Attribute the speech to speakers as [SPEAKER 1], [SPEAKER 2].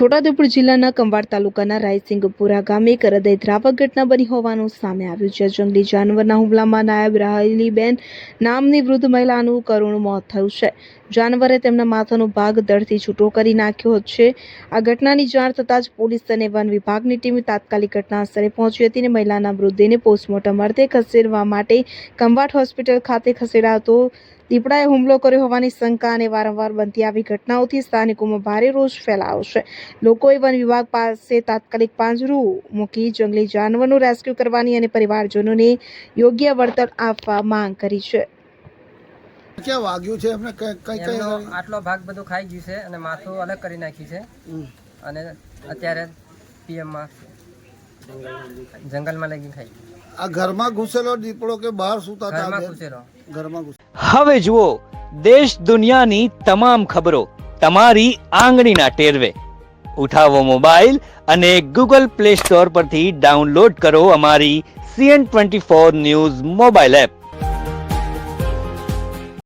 [SPEAKER 1] છોટાઉદેપુર જિલ્લાના કંવાડ તાલુકાના રાયસિંગપુરા ગામે એક હૃદયદ્રાવક ઘટના બની હોવાનું સામે આવ્યું છે. જંગલી જાનવરના હુમલામાં નાયબ રાહલીબેન નામની વૃદ્ધ મહિલાનું કરુણ મોત થયું છે. જાનવરે તેમના માથાનો ભાગ ધડથી છૂટો કરી નાખ્યો છે. આ ઘટનાની જાણ થતાં જ પોલીસ અને વન વિભાગની ટીમ તાત્કાલિક ઘટનાસ્થળે પહોંચી હતી અને મહિલાના મૃતદેહને પોસ્ટમોર્ટમ અર્થે ખસેડવા માટે કંવાડ હોસ્પિટલ ખાતે ખસેડાયો હતો. દીપડાએ હુમલો કર્યો હોવાની શંકા અને વારંવાર બનતી આવી ઘટનાઓથી સ્થાનિકોમાં ભારે રોષ ફેલાયો છે. લોકોએ વન વિભાગ પાસે તાત્કાલિક પાંજરું મૂકી જંગલી જાનવરનું રેસ્ક્યુ કરવાની અને પરિવારજનોને યોગ્ય વળતર આપવા માંગ કરી છે.
[SPEAKER 2] ક્યાં વાગ્યું છે એમને
[SPEAKER 3] એમનો આટલો ભાગ બધો ખાઈ ગયું છે અને માથું અલગ કરી નાખ્યું છે અને અત્યારે પીએમમાં જંગલમાં લઈ ખાઈ
[SPEAKER 2] આ ઘરમાં ઘૂસેલો દીપડો કે બહાર સૂતા હતા?
[SPEAKER 3] ઘરમાં ઘૂસેલો.
[SPEAKER 2] ઘરમાં ઘૂસેલો.
[SPEAKER 4] હવે જુઓ દેશ દુનિયાની તમામ ખબરો તમારી આંગળીના ટેરવે. ઉઠાવો મોબાઈલ અને ગૂગલ પ્લે સ્ટોર પરથી ડાઉનલોડ કરો અમારી CN24 ન્યૂઝ મોબાઈલ એપ.